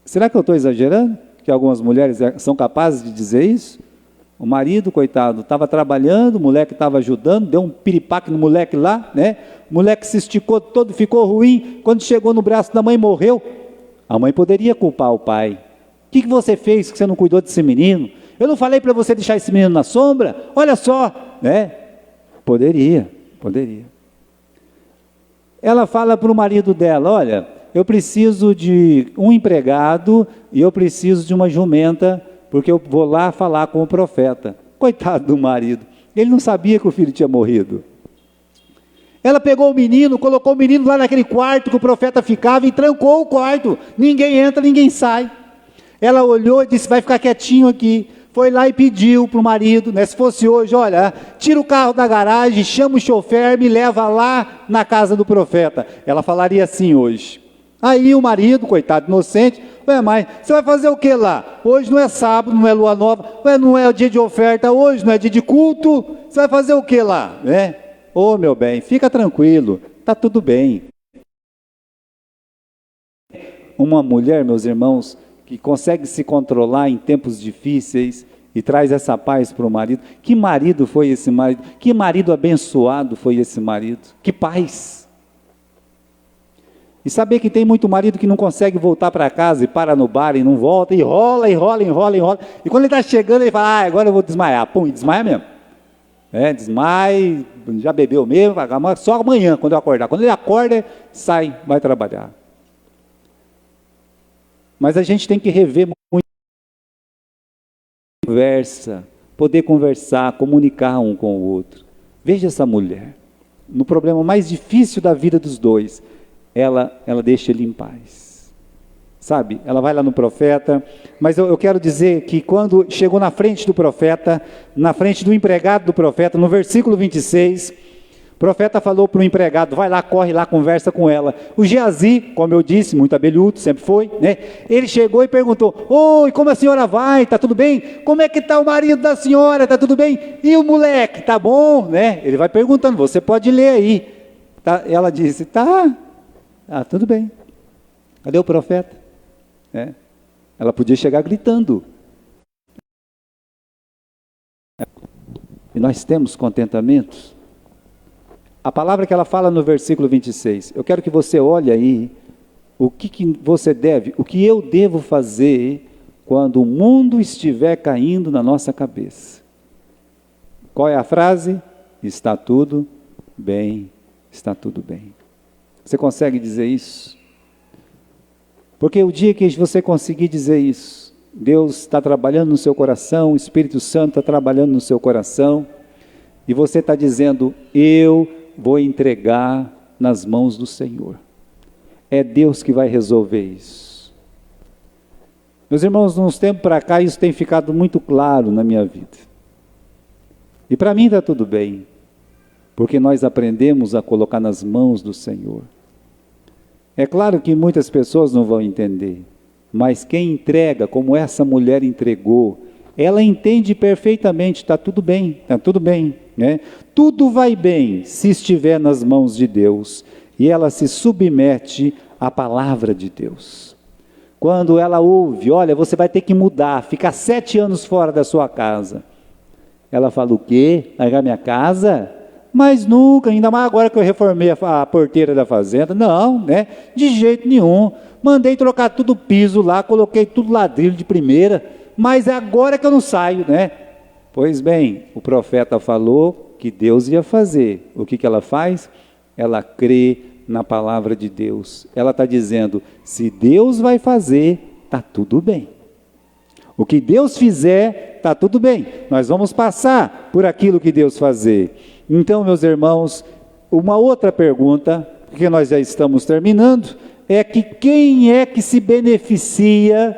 Será que eu estou exagerando? Que algumas mulheres são capazes de dizer isso? O marido, coitado, estava trabalhando, o moleque estava ajudando, deu um piripaque no moleque lá, né? O moleque se esticou todo, ficou ruim. Quando chegou no braço da mãe, morreu. A mãe poderia culpar o pai. O que você fez que você não cuidou desse menino? Eu não falei para você deixar esse menino na sombra? Olha só, né? Poderia. Ela fala para o marido dela: olha, eu preciso de um empregado e eu preciso de uma jumenta, porque eu vou lá falar com o profeta. Coitado do marido, ele não sabia que o filho tinha morrido. Ela pegou o menino, colocou o menino lá naquele quarto que o profeta ficava e trancou o quarto. Ninguém entra, ninguém sai. Ela olhou e disse: vai ficar quietinho aqui. Foi lá e pediu para o marido, né? Se fosse hoje: olha, tira o carro da garagem, chama o chofer, me leva lá na casa do profeta. Ela falaria assim hoje. Aí o marido, coitado, inocente: ué, mãe, você vai fazer o que lá? Hoje não é sábado, não é lua nova, ué, não é o dia de oferta hoje, não é dia de culto, você vai fazer o que lá? Né? Ô, meu bem, fica tranquilo, está tudo bem. Uma mulher, meus irmãos, que consegue se controlar em tempos difíceis e traz essa paz para o marido. Que marido foi esse marido? Que marido abençoado foi esse marido? Que paz! E saber que tem muito marido que não consegue voltar para casa e para no bar e não volta, e enrola. E quando ele está chegando, ele fala, agora eu vou desmaiar. Pum, e desmaia mesmo. Desmaia, já bebeu mesmo, só amanhã quando eu acordar. Quando ele acorda, sai, vai trabalhar. Mas a gente tem que rever muito poder conversar, comunicar um com o outro. Veja essa mulher, no problema mais difícil da vida dos dois, ela deixa ele em paz. Sabe, ela vai lá no profeta, mas eu quero dizer que quando chegou na frente do profeta, na frente do empregado do profeta, no versículo 26, o profeta falou para o empregado, vai lá, corre lá, conversa com ela. O Geazi, como eu disse, muito abelhudo, sempre foi, né? Ele chegou e perguntou, oi, como a senhora vai? Tá tudo bem? Como é que está o marido da senhora? Tá tudo bem? E o moleque, tá bom? Né? Ele vai perguntando, você pode ler aí. Ela disse, tá, tudo bem. Cadê o profeta? Ela podia chegar gritando. E nós temos contentamento. A palavra que ela fala no versículo 26, eu quero que você olhe aí, o que você deve, o que eu devo fazer quando o mundo estiver caindo na nossa cabeça. Qual é a frase? Está tudo bem, está tudo bem. Você consegue dizer isso? Porque o dia que você conseguir dizer isso, Deus está trabalhando no seu coração, o Espírito Santo está trabalhando no seu coração, e você está dizendo, eu vou entregar nas mãos do Senhor. É Deus que vai resolver isso. Meus irmãos, de uns tempos para cá, isso tem ficado muito claro na minha vida. E para mim está tudo bem, porque nós aprendemos a colocar nas mãos do Senhor. É claro que muitas pessoas não vão entender, mas quem entrega, como essa mulher entregou, ela entende perfeitamente, está tudo bem, né? Tudo vai bem se estiver nas mãos de Deus, e ela se submete à palavra de Deus. Quando ela ouve, olha, você vai ter que mudar, ficar 7 anos fora da sua casa. Ela fala, o quê? Largar minha casa? Mas nunca, ainda mais agora que eu reformei a porteira da fazenda, não, né? De jeito nenhum. Mandei trocar tudo o piso lá, coloquei tudo ladrilho de primeira, mas é agora que eu não saio, né? Pois bem, o profeta falou que Deus ia fazer. O que ela faz? Ela crê na palavra de Deus. Ela está dizendo, se Deus vai fazer, está tudo bem. O que Deus fizer, está tudo bem. Nós vamos passar por aquilo que Deus fazer. Então, meus irmãos, uma outra pergunta, que nós já estamos terminando, é que quem é que se beneficia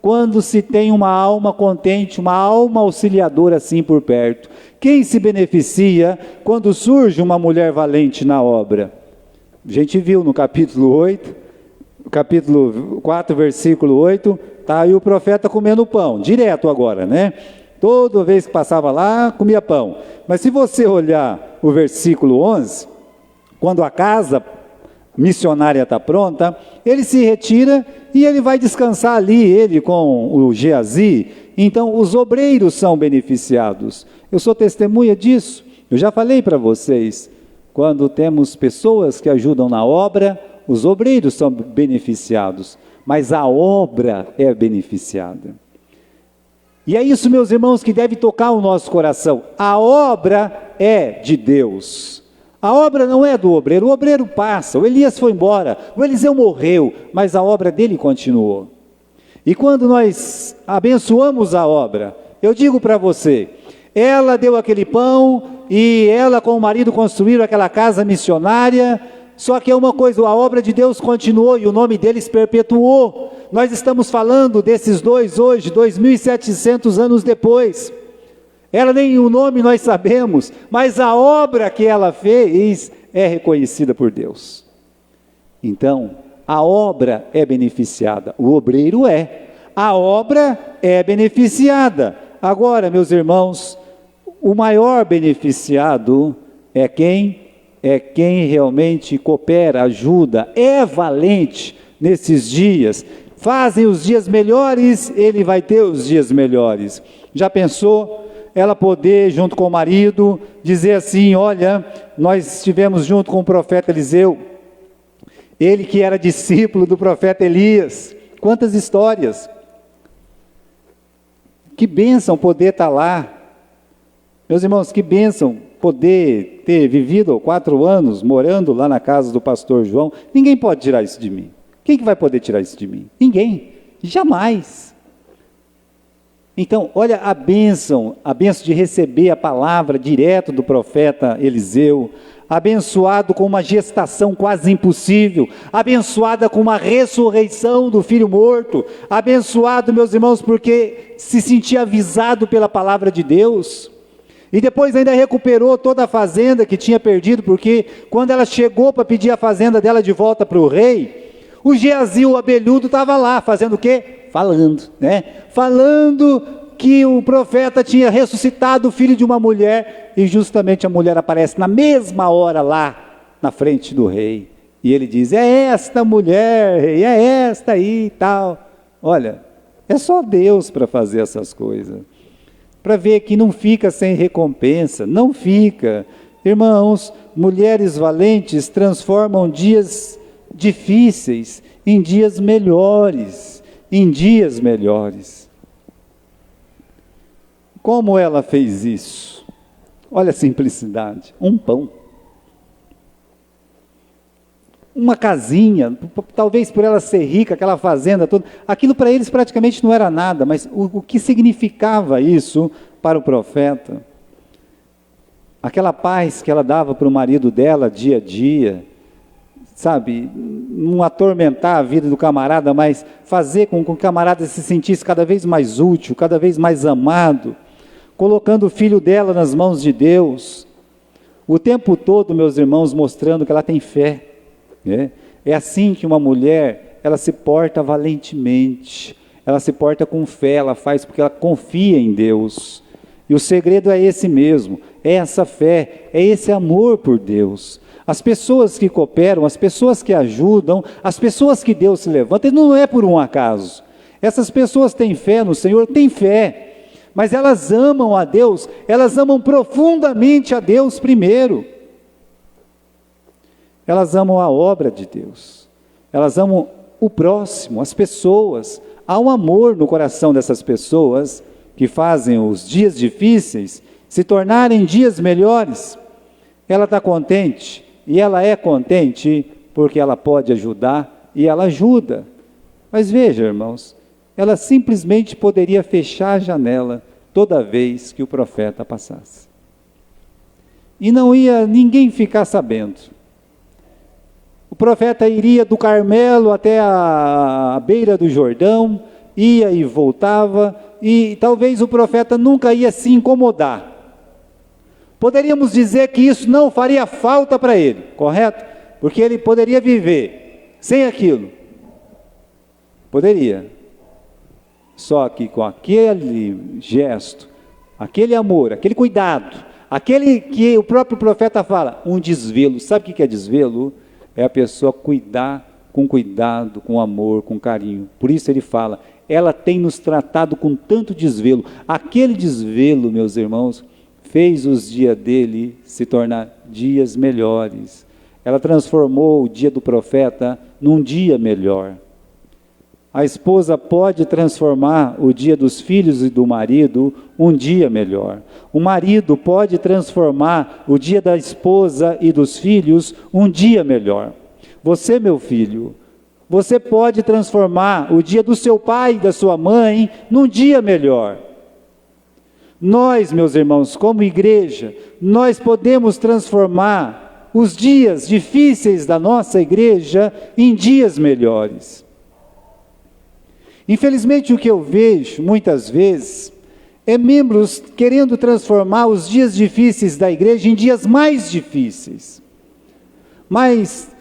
quando se tem uma alma contente, uma alma auxiliadora assim por perto? Quem se beneficia quando surge uma mulher valente na obra? A gente viu no capítulo 8, capítulo 4, versículo 8, está aí o profeta comendo pão, direto agora, né? Toda vez que passava lá, comia pão. Mas se você olhar o versículo 11, quando a casa missionária está pronta, ele se retira e ele vai descansar ali, ele com o Geazi. Então os obreiros são beneficiados. Eu sou testemunha disso. Eu já falei para vocês, quando temos pessoas que ajudam na obra, os obreiros são beneficiados, mas a obra é beneficiada. E é isso, meus irmãos, que deve tocar o nosso coração. A obra é de Deus. A obra não é do obreiro. O obreiro passa, o Elias foi embora, o Eliseu morreu, mas a obra dele continuou. E quando nós abençoamos a obra, eu digo para você, ela deu aquele pão e ela com o marido construíram aquela casa missionária. Só que é uma coisa, a obra de Deus continuou e o nome deles perpetuou. Nós estamos falando desses dois hoje, 2.700 anos depois. Ela nem o nome nós sabemos, mas a obra que ela fez é reconhecida por Deus. Então, a obra é beneficiada, o obreiro é. A obra é beneficiada. Agora, meus irmãos, o maior beneficiado é quem? É quem realmente coopera, ajuda, é valente nesses dias, fazem os dias melhores, ele vai ter os dias melhores. Já pensou ela poder, junto com o marido, dizer assim: olha, nós estivemos junto com o profeta Eliseu, ele que era discípulo do profeta Elias. Quantas histórias! Que bênção poder estar lá. Meus irmãos, que bênção poder ter vivido 4 anos morando lá na casa do pastor João. Ninguém pode tirar isso de mim. Quem que vai poder tirar isso de mim? Ninguém, jamais. Então, olha a bênção de receber a palavra direto do profeta Eliseu, abençoado com uma gestação quase impossível, abençoada com uma ressurreição do filho morto, abençoado, meus irmãos, porque se sentia avisado pela palavra de Deus, e depois ainda recuperou toda a fazenda que tinha perdido, porque quando ela chegou para pedir a fazenda dela de volta para o rei, o Geazi, o abelhudo, estava lá, fazendo o quê? Falando, né? Falando que o profeta tinha ressuscitado o filho de uma mulher, e justamente a mulher aparece na mesma hora lá, na frente do rei, e ele diz: é esta mulher, rei, é esta aí e tal. Olha, é só Deus para fazer essas coisas, para ver que não fica sem recompensa, não fica. Irmãos, mulheres valentes transformam dias difíceis em dias melhores, em dias melhores. Como ela fez isso? Olha a simplicidade: um pão, uma casinha, talvez por ela ser rica, aquela fazenda toda, aquilo para eles praticamente não era nada, mas o que significava isso para o profeta? Aquela paz que ela dava para o marido dela dia a dia, sabe, não atormentar a vida do camarada, mas fazer com que o camarada se sentisse cada vez mais útil, cada vez mais amado, colocando o filho dela nas mãos de Deus, o tempo todo, meus irmãos, mostrando que ela tem fé, né? É assim que uma mulher, ela se porta valentemente, ela se porta com fé, ela faz porque ela confia em Deus, e o segredo é esse mesmo, é essa fé, é esse amor por Deus. As pessoas que cooperam, as pessoas que ajudam, as pessoas que Deus se levanta, não é por um acaso. Essas pessoas têm fé no Senhor, têm fé, mas elas amam a Deus, elas amam profundamente a Deus primeiro. Elas amam a obra de Deus, elas amam o próximo, as pessoas. Há um amor no coração dessas pessoas que fazem os dias difíceis se tornarem dias melhores. Ela está contente, e ela é contente porque ela pode ajudar, e ela ajuda. Mas veja, irmãos, ela simplesmente poderia fechar a janela toda vez que o profeta passasse, e não ia ninguém ficar sabendo. O profeta iria do Carmelo até a beira do Jordão, ia e voltava, e talvez o profeta nunca ia se incomodar. Poderíamos dizer que isso não faria falta para ele, correto? Porque ele poderia viver sem aquilo. Poderia. Só que com aquele gesto, aquele amor, aquele cuidado, aquele que o próprio profeta fala, um desvelo. Sabe o que é desvelo? É a pessoa cuidar com cuidado, com amor, com carinho. Por isso ele fala, ela tem nos tratado com tanto desvelo. Aquele desvelo, meus irmãos, fez os dias dele se tornar dias melhores. Ela transformou o dia do profeta num dia melhor. A esposa pode transformar o dia dos filhos e do marido um dia melhor. O marido pode transformar o dia da esposa e dos filhos um dia melhor. Você, meu filho, você pode transformar o dia do seu pai e da sua mãe num dia melhor. Nós, meus irmãos, como igreja, nós podemos transformar os dias difíceis da nossa igreja em dias melhores. Infelizmente, o que eu vejo muitas vezes é membros querendo transformar os dias difíceis da igreja em dias mais difíceis. Mas,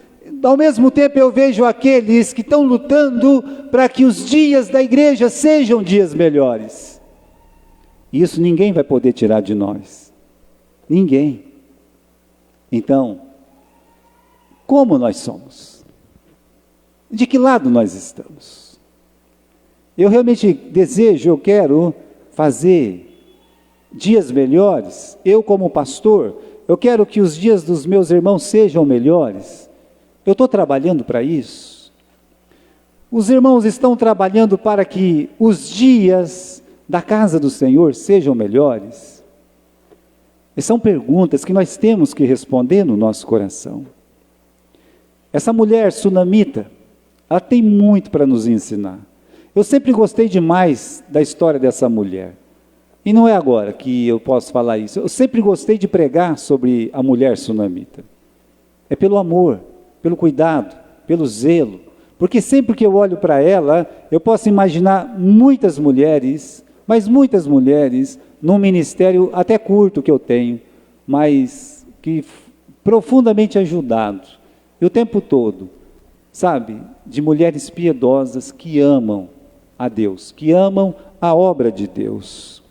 ao mesmo tempo, eu vejo aqueles que estão lutando para que os dias da igreja sejam dias melhores. E isso ninguém vai poder tirar de nós. Ninguém. Então, como nós somos? De que lado nós estamos? Eu realmente desejo, eu quero fazer dias melhores. Eu como pastor, eu quero que os dias dos meus irmãos sejam melhores. Eu estou trabalhando para isso. Os irmãos estão trabalhando para que os dias da casa do Senhor sejam melhores. E são perguntas que nós temos que responder no nosso coração. Essa mulher sunamita, ela tem muito para nos ensinar. Eu sempre gostei demais da história dessa mulher. E não é agora que eu posso falar isso. Eu sempre gostei de pregar sobre a mulher sunamita. É pelo amor, pelo cuidado, pelo zelo. Porque sempre que eu olho para ela, eu posso imaginar muitas mulheres, mas muitas mulheres, num ministério até curto que eu tenho, mas que profundamente ajudado. E o tempo todo, sabe, de mulheres piedosas que amam a Deus, que amam a obra de Deus.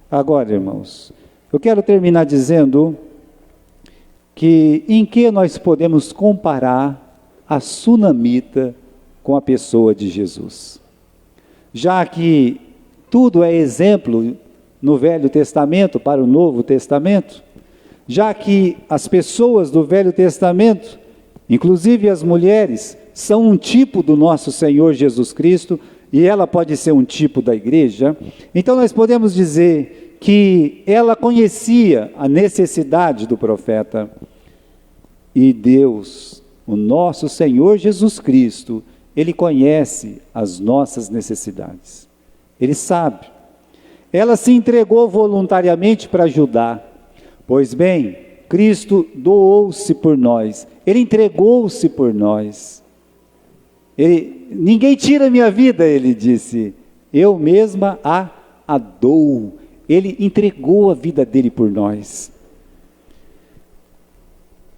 Agora, irmãos, eu quero terminar dizendo que em que nós podemos comparar a sunamita com a pessoa de Jesus. Já que tudo é exemplo no Velho Testamento para o Novo Testamento, já que as pessoas do Velho Testamento, inclusive as mulheres, são um tipo do nosso Senhor Jesus Cristo, e ela pode ser um tipo da igreja, então nós podemos dizer que ela conhecia a necessidade do profeta, e Deus, o nosso Senhor Jesus Cristo, Ele conhece as nossas necessidades, Ele sabe. Ela se entregou voluntariamente para ajudar, pois bem, Cristo doou-se por nós, Ele entregou-se por nós. Ninguém tira minha vida, Ele disse, eu mesma a dou. Ele entregou a vida dele por nós.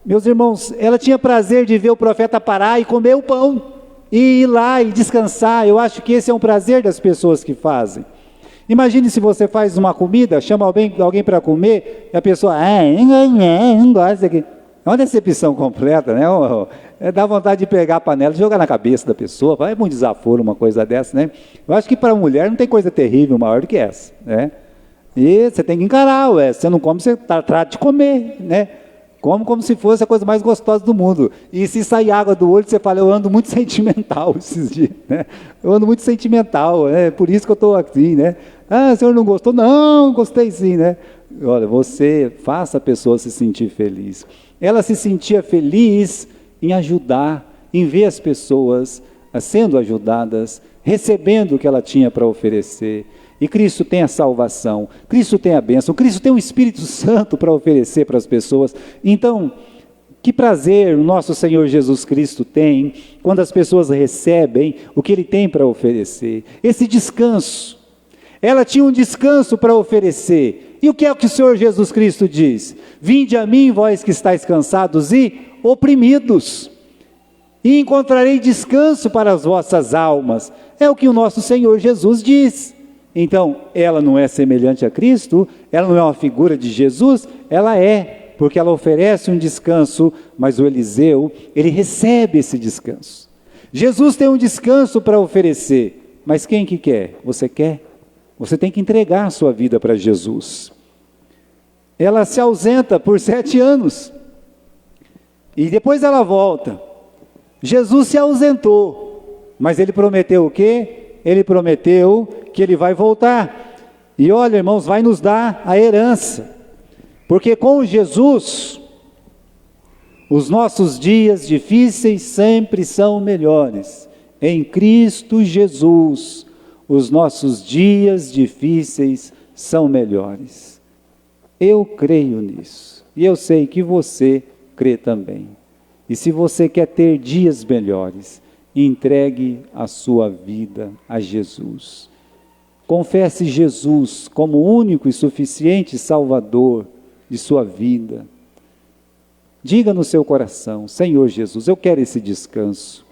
Meus irmãos, ela tinha prazer de ver o profeta parar e comer o pão, e ir lá e descansar. Eu acho que esse é um prazer das pessoas que fazem. Imagine se você faz uma comida, chama alguém para comer, e a pessoa, não gosta disso aqui. É uma decepção completa, né? Dá vontade de pegar a panela e jogar na cabeça da pessoa, é um desaforo uma coisa dessa, né? Eu acho que para a mulher não tem coisa terrível maior do que essa, né? E você tem que encarar, você não come, você trata de comer, né? Come como se fosse a coisa mais gostosa do mundo. E se sair água do olho, você fala, eu ando muito sentimental esses dias, né? Eu ando muito sentimental, é por isso que eu estou aqui, né? Ah, o senhor não gostou? Não, gostei sim, né? Olha, você faça a pessoa se sentir feliz. Ela se sentia feliz em ajudar, em ver as pessoas sendo ajudadas, recebendo o que ela tinha para oferecer. E Cristo tem a salvação, Cristo tem a bênção, Cristo tem o Espírito Santo para oferecer para as pessoas. Então, que prazer o nosso Senhor Jesus Cristo tem quando as pessoas recebem o que Ele tem para oferecer. Esse descanso. Ela tinha um descanso para oferecer. E o que é que o Senhor Jesus Cristo diz? Vinde a mim, vós que estáis cansados e oprimidos, e encontrarei descanso para as vossas almas. É o que o nosso Senhor Jesus diz. Então, ela não é semelhante a Cristo, ela não é uma figura de Jesus, ela é, porque ela oferece um descanso, mas o Eliseu, ele recebe esse descanso. Jesus tem um descanso para oferecer, mas quem que quer? Você quer? Você tem que entregar a sua vida para Jesus. Ela se ausenta por 7 anos, e depois ela volta. Jesus se ausentou, mas ele prometeu o quê? Ele prometeu que ele vai voltar. E olha, irmãos, vai nos dar a herança. Porque com Jesus, os nossos dias difíceis sempre são melhores. Em Cristo Jesus, os nossos dias difíceis são melhores. Eu creio nisso. E eu sei que você crê também. E se você quer ter dias melhores, entregue a sua vida a Jesus. Confesse Jesus como o único e suficiente Salvador de sua vida. Diga no seu coração, Senhor Jesus, eu quero esse descanso.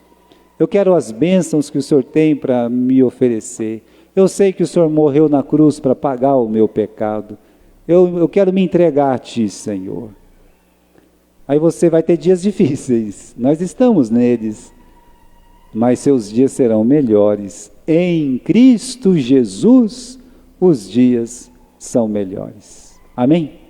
Eu quero as bênçãos que o Senhor tem para me oferecer. Eu sei que o Senhor morreu na cruz para pagar o meu pecado. Eu quero me entregar a Ti, Senhor. Aí você vai ter dias difíceis, nós estamos neles, mas seus dias serão melhores em Cristo Jesus os dias são melhores. Amém?